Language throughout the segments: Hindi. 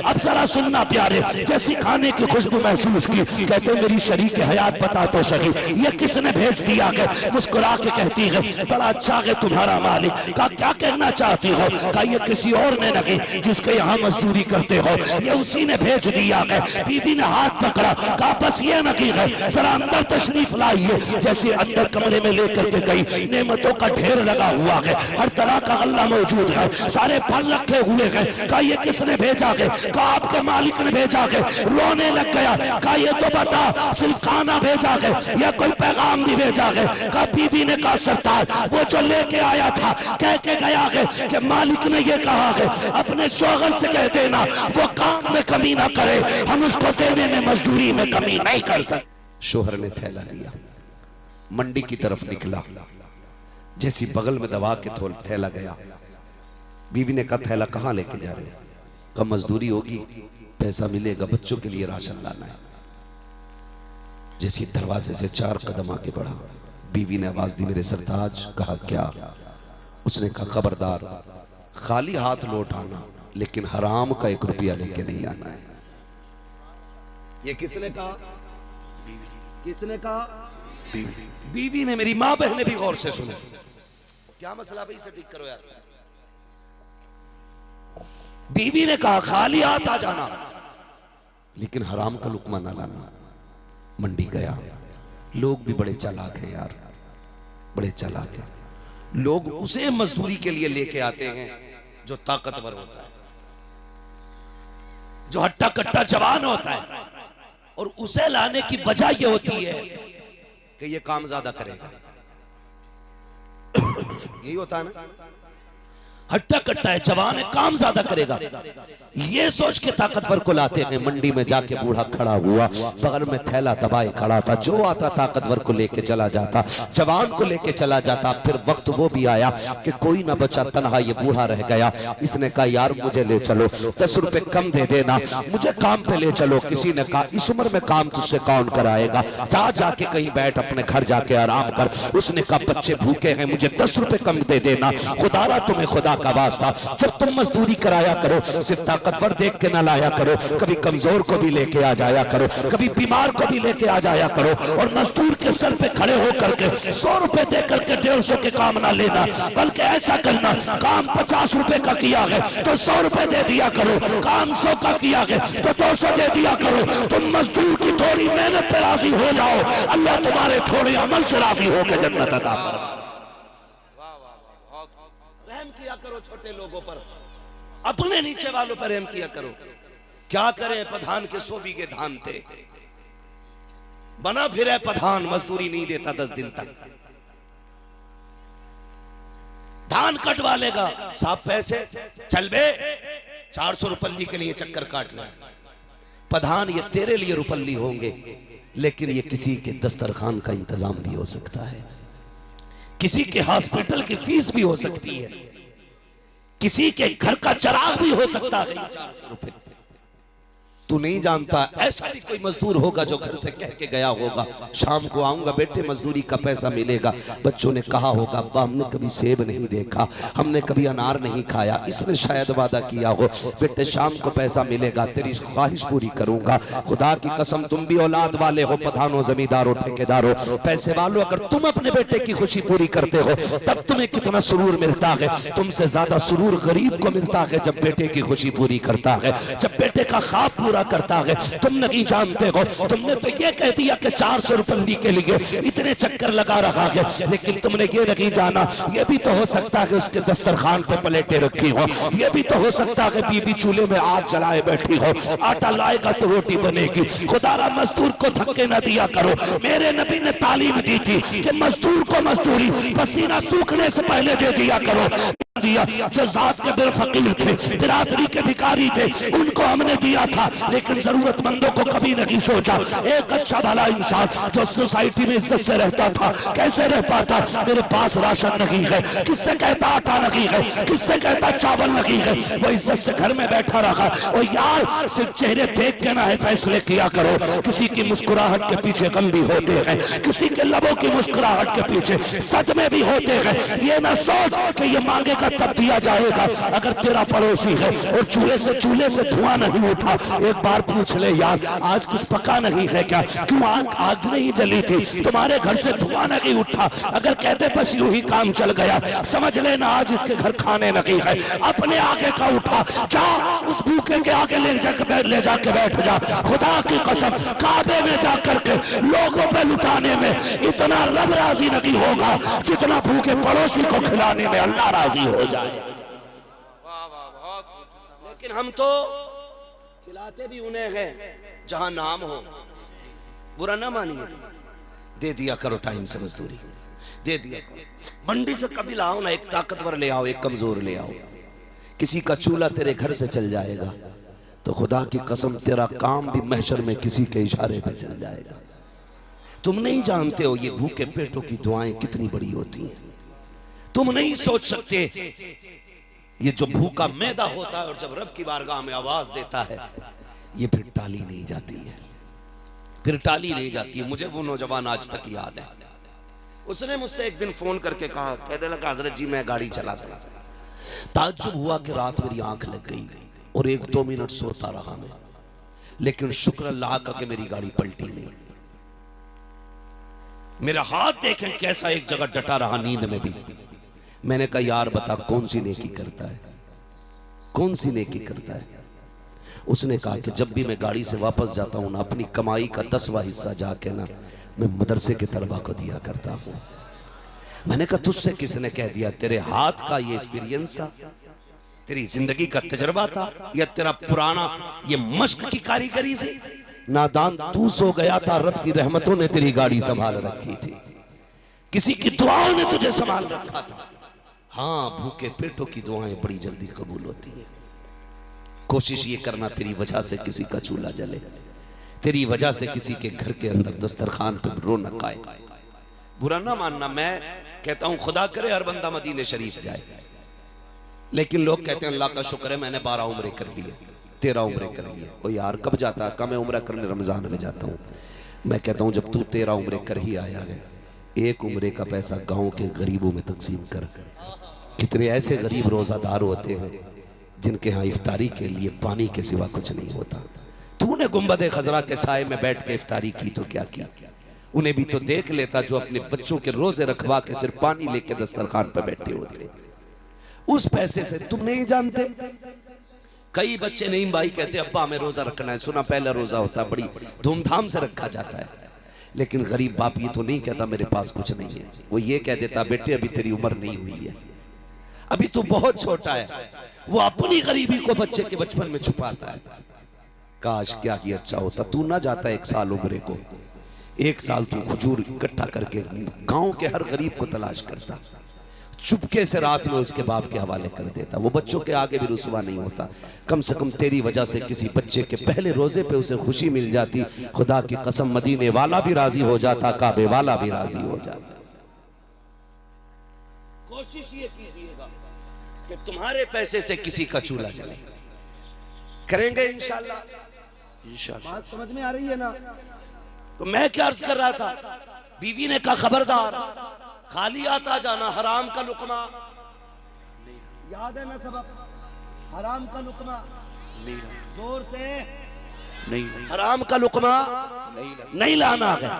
अब जरा सुनना प्यारे, जैसी खाने की खुशबू महसूस की, कहते मेरी शरीक हयात बता तो सही ये किसने भेज दिया है। मुस्कुरा के कहती है बड़ा अच्छा है तुम्हारा मालिक। का क्या कहना चाहती हो? का ये किसी और ने नहीं जिसके यहाँ मजदूरी करते हो, ये उसी ने भेज दिया है। बीबी ने हाथ पकड़ा, कहा बस ये नहीं है, जरा अंदर तशरीफ लाइए। जैसे अंदर कमरे में लेकर के गई, नेमतों का ढेर लगा हुआ है, हर तरह का अल्लाह मौजूद है, सारे फल रखे हुए हैं। कहा ये किसने भेजा है? कहा आपके मालिक ने भेजा है। रोने लग गया। कहा ये तो बता सिर्फ खाना भेजा है या कोई पैगाम भी भेजा है? कहा बीबी ने कहा सरदार वो जो लेके आया था कह के गया है कि मालिक ने ये कहा है अपने शौहर से कह देना वो काम में कमी ना करे, हम उसको देने में मजदूरी में कमी नहीं कर सकते। शौहर ने थैला लिया, मंडी की तरफ निकला। जैसी बगल में दबा के थैला गया, बीवी ने कहा थैला कहाँ लेके जा रहे हो? कहा मजदूरी होगी, पैसा मिलेगा, बच्चों के लिए राशन लाना है। जैसे दरवाजे से 4 कदम आगे बढ़ा, बीवी ने आवाज दी मेरे सरताज। कहा क्या? उसने कहा खबरदार खाली हाथ लौट आना, लेकिन हराम का 1 रुपया लेके नहीं आना है। ये किसने कहा? किसने कहा? बीवी ने। मेरी मां बहने भी गौर से सुने। क्या मसला भाई, इसे ठीक करो यार। बीवी ने कहा खाली हाथ आ जाना, लेकिन हराम का लुकमा ना लाना। मंडी गया, लोग भी बड़े चालाक हैं यार, बड़े चालाक हैं। लोग उसे मजदूरी के लिए लेके आते हैं जो ताकतवर होता है, जो हट्टा कट्टा जवान होता है, और उसे लाने की वजह यह होती है कि यह काम ज्यादा करेगा। यही होता है ना, हट्टा कट्टा है, जवान है, काम ज्यादा करेगा, ये सोच के ताकतवर को लाते हैं। मंडी में जाके बूढ़ा खड़ा हुआ, बगल में थैला दबाए खड़ा था। जो आता ताकतवर को लेके चला जाता, जवान को लेके चला जाता। फिर वक्त वो भी आया कि कोई ना बचा, तन्हा ये बूढ़ा रह गया। इसने कहा यार मुझे ले चलो, 10 रुपए कम दे देना, मुझे काम पे ले चलो। किसी ने कहा इस उम्र में काम तुझसे कौन कराएगा, जा जाके कहीं बैठ, अपने घर जाके आराम कर। उसने कहा बच्चे भूखे हैं, मुझे 10 रुपए कम दे देना, खुदारा तुम्हें खुदा का वास्ता, जब तुम मजदूरी कराया करो सिर्फ ताकतवर देख के ना लाया करो, कभी कमजोर को भी लेके आ जाया करो, कभी बीमार को भी लेके आ जाया करो। और मजदूर के सर पे खड़े होकर के 100 रुपए दे करके 150 के काम ना लेना, बल्कि ऐसा करना काम 50 रुपए का किया है तो 100 रुपए दे दिया करो, काम 100 का किया है तो 200 दे दिया करो। तुम मजदूर की थोड़ी मेहनत पे राजी हो जाओ, अल्लाह तुम्हारे थोड़े अमल से राजी होकर जन्नत अता फरमाए। रहम किया करो छोटे लोगों पर, अपने नीचे वालों पर रहम किया करो। क्या करे प्रधान के 100 बीघे धान थे, बना फिर है प्रधान, मजदूरी नहीं देता 10 दिन तक, धान कटवा लेगा, साफ पैसे चल बे 400 रुपल्ली के लिए चक्कर काट रहा है। प्रधान ये तेरे लिए रुपल्ली होंगे, लेकिन ये किसी के दस्तरखान का इंतजाम भी हो सकता है, किसी के हॉस्पिटल की फीस भी हो सकती है, किसी के घर का चिराग भी हो सकता है। 400 रुपए तू नहीं जानता, ऐसा भी कोई मजदूर होगा जो घर से कह के गया होगा शाम को आऊंगा बेटे मजदूरी का पैसा मिलेगा। बच्चों ने कहा होगा अब्बा हमने कभी सेब नहीं देखा, हमने कभी अनार नहीं खाया, इसने शायद वादा किया हो बेटे शाम को पैसा मिलेगा, तेरी ख्वाहिश पूरी करूंगा। खुदा की कसम तुम भी औलाद वाले हो, प्रधानों जमींदारों ठेकेदारों पैसे वालों, अगर तुम अपने बेटे की खुशी पूरी करते हो तब तुम्हें कितना सुरूर मिलता है। तुमसे ज्यादा सुरूर गरीब को मिलता है जब बेटे की खुशी पूरी करता है, जब बेटे का ख्वाब पूरा करता है। तुम नहीं जानते हो, तुमने तो ये कह दिया कि 400 रुपये के लिए इतने चक्कर लगा रहा है, लेकिन तुमने ये नहीं जाना ये भी तो हो सकता है उसके दस्तरखान पे प्लेटें रखी हो, ये भी तो हो सकता है बीबी चूल्हे में आग जलाए बैठी हो, आटा लाएगा तो रोटी बनेगी। खुदारा मजदूर को धक्के न दिया करो। मेरे नबी ने तालीम दी थी कि मजदूर को मजदूरी पसीना सूखने से पहले दे दिया करो। दिया जो जात के बेफकीर थे, बिरादरी के भिखारी थे, उनको हमने दिया था, लेकिन जरूरतमंदों को कभी नहीं सोचा। एक अच्छा भला इंसान जो सोसाइटी में इज्जत से रहता था, कैसे रह पाता? मेरे पास राशन नहीं है, किससे कहता आटा नहीं है, किससे कहता चावल नहीं है, वो इज्जत से घर में बैठा रहा। और यार सिर्फ चेहरे देख के ना है फैसले किया करो, किसी की मुस्कुराहट के पीछे गम भी होते हैं, किसी के लबों की मुस्कुराहट के पीछे सदमे भी होते हैं। ये ना सोच कि ये मांगेगा मांगेगा तब दिया जाएगा। अगर तेरा पड़ोसी है और चूल्हे से धुआं नहीं उठा, एक बार पूछ ले यार आज कुछ पका नहीं है क्या, क्यों आग नहीं जली थी, तुम्हारे घर से धुआं नहीं उठा। अगर कहते बस यूं ही काम चल गया, समझ लेना आज इसके घर खाने नहीं है। अपने आगे का उठा, जा उस भूखे के आगे ले जाके बैठ जा। खुदा की कसम काबे में जाकर के लोगों पे लुटाने में इतना रब राजी नहीं होगा जितना भूखे पड़ोसी को खिलाने में अल्लाह राजी हो जाए। लेकिन हम तो खिलाते भी उन्हें हैं जहां नाम हो। बुरा ना मानिए, दे दिया करो टाइम से मजदूरी, दे दिया करो। मंडी से कभी लाओ ना, एक ताकतवर ले आओ, एक कमजोर ले आओ। किसी का चूल्हा तेरे घर से चल जाएगा तो खुदा की कसम तेरा काम भी महशर में किसी के इशारे पे चल जाएगा। तुम नहीं जानते हो ये भूखे पेटों की दुआएं कितनी बड़ी होती हैं। तुम नहीं सोच सकते ये जो भूखा मैदा होता है और जब रब की बारगाह में आवाज देता है ये फिर टाली नहीं जाती है, फिर टाली नहीं जाती है। मुझे वो नौजवान आज तक याद है, उसने मुझसे एक दिन फोन करके कहा, कहने लगा हजरत जी मैं गाड़ी चलाता हूं। ताज्जुब हुआ कि रात मेरी आंख लग गई और 1-2 मिनट सोता रहा मैं, लेकिन शुक्र अल्लाह का कि मेरी गाड़ी पलटी नहीं। मेरा हाथ देखें कैसा एक जगह डटा रहा नींद में भी। मैंने कहा यार बता कौन सी नेकी करता है, कौन सी नेकी करता है। उसने कहा कि जब भी मैं गाड़ी से वापस जाता हूं ना, अपनी कमाई का 10वां हिस्सा जाके ना मैं मदरसे के तलबा को दिया करता हूं। मैंने कहा तुझसे किसने कह दिया, तेरे हाथ का ये एक्सपीरियंस था, तेरी जिंदगी का तजर्बा था, या तेरा पुराना ये मश्क की कारीगरी थी। नादान तू सो गया था, रब की रहमतों ने तेरी गाड़ी संभाल रखी थी, किसी की दुआओं ने तुझे संभाल रखा था। हाँ, भूखे पेटों की दुआएं बड़ी जल्दी कबूल होती है। कोशिश ये करना तेरी वजह से किसी का चूल्हा जले, तेरी वजह से किसी के घर के अंदर दस्तरखान पे रौनक आए। बुरा ना मानना, मैं कहता हूं खुदा करे हर बंदा मदीने शरीफ जाए, लेकिन लोग कहते हैं अल्लाह का शुक्र है मैंने 12 उम्रे कर लिए, 13 उम्रे कर लिए। ओ यार कब जाता है? कब मैं उम्रा करने रमजान में जाता हूँ। मैं कहता हूँ जब तू 13 उम्रे कर ही आया है, 1 उम्रे का पैसा गांव के गरीबों में तकसीम कर। कितने ऐसे गरीब रोजादार होते हैं जिनके यहाँ इफ्तारी के लिए पानी के सिवा कुछ नहीं होता। तूने गुंबद खजरा के साए में बैठ के इफ्तारी की तो क्या किया? उन्हें भी तो देख लेता जो अपने बच्चों के रोजे रखवा के सिर्फ पानी लेके दस्तरखान पर बैठे होते। उस पैसे से तुम नहीं जानते, कई बच्चे नहीं भाई कहते अब्बा हमें रोजा रखना है। सुना पहला रोजा होता है, बड़ी धूमधाम से रखा जाता है, लेकिन गरीब बाप ये तो नहीं कहता मेरे पास कुछ नहीं है। वो ये कह देता बेटे अभी तेरी उम्र नहीं हुई है, अभी तू बहुत छोटा है। वो अपनी गरीबी को बच्चे के बचपन में छुपाता है। काश क्या ही अच्छा होता, तू ना जाता 1 साल उम्रे को, 1 साल तू खजूर इकट्ठा करके गांव के हर गरीब को तलाश करता, चुपके से रात में उसके बाप के हवाले कर देता। वो बच्चों के आगे भी रुसवा नहीं होता। कम से कम तेरी वजह से किसी बच्चे के पहले रोजे पे उसे खुशी मिल जाती। खुदा की कसम मदीने वाला भी राजी हो जाता, काबे वाला भी राजी हो जाता। कोशिश ये कीजिएगा कि तुम्हारे पैसे से किसी का चूल्हा जले। करेंगे इंशाल्लाह। इंशाल्लाह बात समझ में आ रही है ना? तो मैं क्या अर्ज कर रहा था, बीवी ने कहा खबरदार खाली आता जाना, हराम का लुकमा याद है ना सबक? हराम का लुकमा जोर से नहीं, हराम का लुकमा नहीं लाना है।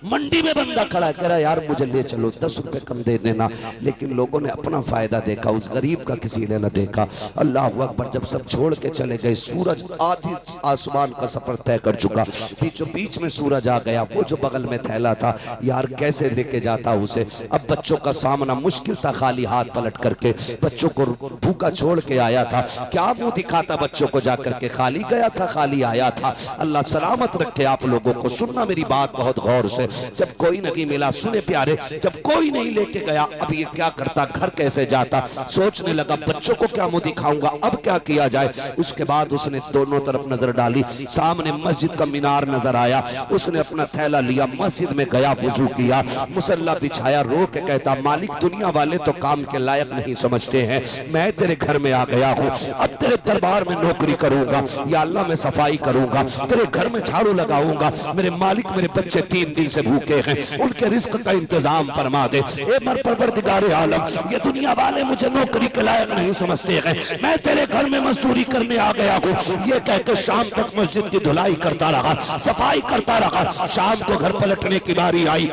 मंडी में बंदा खड़ा कह रहा यार मुझे ले चलो, 10 रुपए कम दे देना, लेकिन लोगों ने अपना फायदा देखा, उस गरीब का किसी ने न देखा। अल्लाह अकबर, जब सब छोड़ के चले गए, सूरज आधी आसमान का सफर तय कर चुका, बीचों बीच में सूरज आ गया। वो जो बगल में थैला था यार कैसे लेके जाता उसे। अब बच्चों का सामना मुश्किल था, खाली हाथ पलट करके बच्चों को भूखा छोड़ के आया था। क्या मुंह दिखाता बच्चों को जाकर के? खाली गया था, खाली आया था। अल्लाह सलामत रखे आप लोगों को। सुनना मेरी बात बहुत गौर से, जब कोई नहीं मिला, सुने प्यारे, जब कोई नहीं लेके गया, अब ये क्या करता, घर कैसे जाता? सोचने लगा बच्चों को क्या मुंह दिखाऊंगा, अब क्या किया जाए। उसके बाद उसने दोनों तरफ नजर डाली, सामने मस्जिद का मीनार नजर आया। उसने अपना थैला लिया, मस्जिद में गया, वुजू किया, मुसल्ला बिछाया, रो के कहता मालिक दुनिया वाले तो काम के लायक नहीं समझते हैं, मैं तेरे घर में आ गया हूँ, अब तेरे दरबार में नौकरी करूंगा, या अल्लाह मैं सफाई करूंगा, तेरे घर में झाड़ू लगाऊंगा, मेरे मालिक मेरे बच्चे 3 दिन से भूखे हैं, उनके रिस्क का इंतजाम फरमा दे। ए मर परवरदिगार आलम, ये दुनिया वाले मुझे नौकरी के लायक नहीं समझते हैं, मैं तेरे घर में मजदूरी करने आ गया हूँ। ये कहकर शाम तक मस्जिद की धुलाई करता रहा, सफाई करता रहा। शाम को घर पलटने की बारी आई,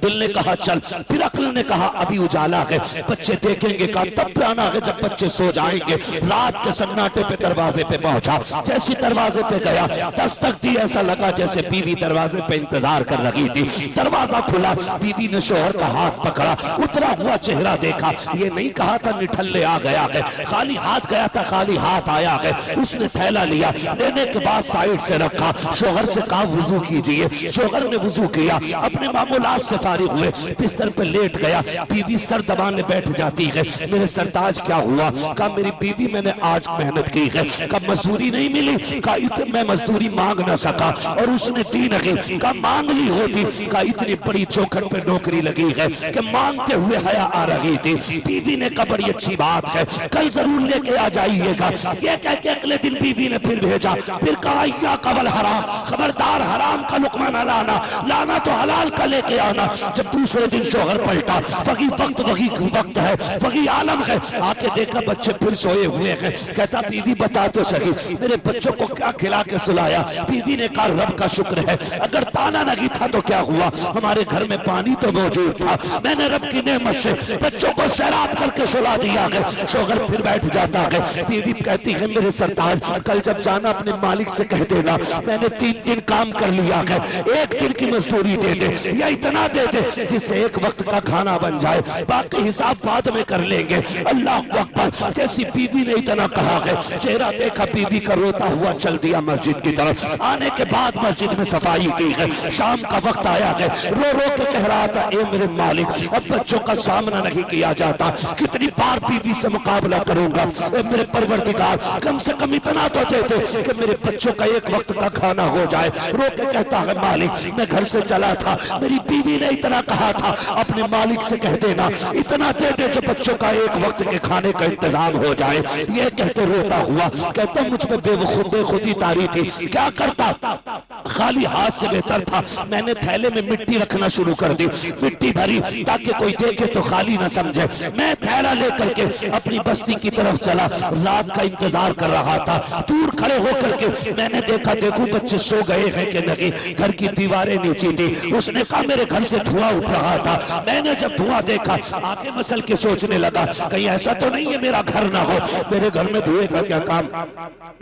दिल ने कहा चल, फिर अक्ल ने कहा अभी उजाला है, बच्चे देखेंगे। कहा तब आना है जब बच्चे सो जाएंगे। रात के सन्नाटे पे दरवाजे पे पहुंचा, जैसे दरवाजे पे गया दस्तक दी, ऐसा लगा जैसे बीवी दरवाजे पे इंतजार कर रही थी। दरवाजा खुला, बीवी ने शोहर का हाथ पकड़ा, उतरा हुआ चेहरा देखा। ये नहीं कहा था निठल्ले आ गया है, खाली हाथ गया था खाली हाथ आया है। उसने थैला लिया, लेने के बाद साइड से रखा, शोहर से कहा वुजू कीजिए। शोहर ने वुजू किया, अपने मामूलात से फारिग हुए, बिस्तर पे लेट गया। बीवी सर दबाने बैठ जाती है, मेरे सरताज क्या हुआ? कहा मेरी बीवी मैंने आज मेहनत की है। कहा मजदूरी नहीं मिली? कहा मैं मजदूरी मांग ना सका और उसने दी नहीं। कहा मांग ली होती? कहा इतनी बड़ी चौखट पे नौकरी लगी है कि मांगते हुए हया आ रही थी। बीवी ने कहा बड़ी अच्छी बात है, कल जरूर लेके आ जाइएगा। ये कह के अगले दिन बीवी ने फिर भेजा, फिर कहा या कबल हराम, खबरदार हराम का लुकमा न लाना, लाना तो हलाल का लेके आना। जब दूसरे दिन शोहर पलटा, वही वक्त है, वही आलम है। आके देखा बच्चे फिर सोए हुए हैं। कहता बीवी बता तो सही मेरे बच्चों को क्या खिला के सुलाया? बीवी ने कहा रब का शुक्र है, अगर ताना नहीं था तो क्या हुआ, हमारे घर में पानी तो मौजूद था, मैंने रब की नेमत से बच्चों को सैराब करके सुला दिया है। शोहर फिर बैठ जाता है। बीवी कहती है मेरे सरताज कल जब जाना अपने मालिक से कह देना मैंने 3 दिन काम कर लिया है, 1 दिन की मजदूरी दे दे या इतना दे दे जिससे 1 वक्त का खाना बन जाए, बाकी हिसाब बाद में कर लेंगे। अल्लाह अकबर। जैसी बीवी ने इतना कहा है, चेहरा देखा बीवी का, रोता हुआ चल दिया मस्जिद की तरफ। आने के बाद मस्जिद में सफाई की है, शाम का वक्त आया है, रो रो के कह रहा था ए मेरे मालिक अब बच्चों का सामना नहीं किया जाता, कितनी बार बीवी से मुकाबला करूंगा, ए मेरे परवरदिगार कम से कम इतना तो दे दे कि मेरे बच्चों का 1 वक्त का खाना हो जाए। रो के कहता है मालिक मैं घर से चला था, मेरी बीवी ने इतना कहा था अपने मालिक से कह देना इतना दे दे जो बच्चों का 1 वक्त के खाने का इंतजाम हो जाए। ये कहते रोता हुआ कहता मुझ पे बेखुदी तारी थी, क्या करता, खाली हाथ से बेहतर था मैंने थैले में मिट्टी रखना शुरू कर दी, मिट्टी भरी ताकि कोई देखे तो खाली ना समझे। मैं थैला लेकर के अपनी बस्ती की तरफ चला, रात का इंतजार कर रहा था। दूर खड़े होकर के मैंने देखा देखो बच्चे सो गए हैं कि नहीं, घर की दीवारें नीचे थी। उसने कहा मेरे घर से धुआं उठ रहा था, मैंने जब धुआं देखा आंखें मसल के सोचने लगा कहीं ऐसा तो नहीं है मेरा घर ना हो, मेरे घर में धुएं का क्या काम,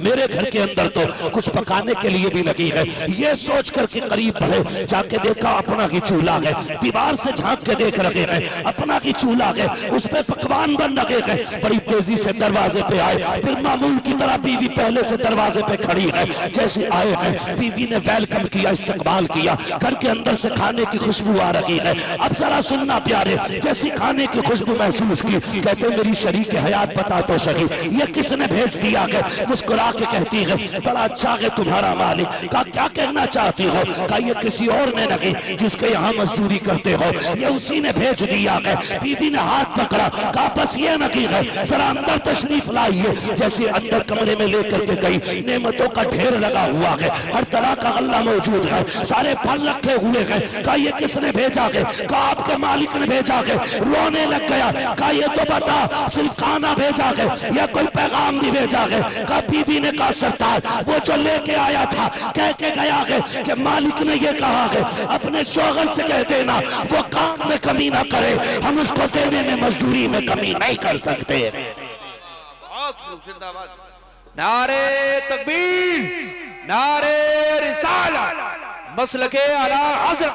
मेरे घर के अंदर तो कुछ पकाने के लिए भी नहीं है। ये सोच करके करीब बढ़े, जाके देखा अपना ही चूल्हा है, दीवार से झांक के देख रहे हैं अपना ही चूल्हा है, उस पे पकवान बन रहे हैं। बड़ी तेजी से दरवाजे पे आए, फिर मामूल की तरह बीवी पहले से दरवाजे पे खड़ी है, जैसे आए हैं बीवी ने वेलकम किया, इस्तकबाल किया, घर के अंदर से खाने की खुशबू आ रही है। अब जरा सुनना प्यारे, जैसी खाने की खुशबू महसूस की, कहते मेरी शरीक हयात बता तो सही ये किसने भेज दिया है? मुस्कुरा के कहती है बड़ा अच्छा है तुम्हारा मालिक। कहा क्या कहना चाहती हो? कहा ये किसी और ने नहीं जिसके यहाँ मजदूरी करते हो ये उसी ने भेज दिया है। बीवी ने हाथ पकड़ा, कहा बस ये नहीं है जरा अंदर तशरीफ लाइए। जैसे अंदर कमरे में लेकर के गई, नेमतों का ढेर लगा हुआ है, हर तरह का अल्लाह मौजूद है, सारे फल रखे हुए हैं। कहा ये किसने भेजा है? कहा आपके मालिक ने भेजा है। रोने लग गया, कहा ये तो बता सिर्फ खाना भेजा है या कोई पैगाम भी भेजा है? कहा बीवी ने कहा सरदार वो जो लेके आया था कह के गया है कि मालिक ने ये कहा है अपने शोहर से कह देना वो काम में कमी ना करे, हम उसको देने में मजदूरी में कमी नहीं कर सकते। नारे तकबीर, नारे रिसालत, मसलके आला हज़रत।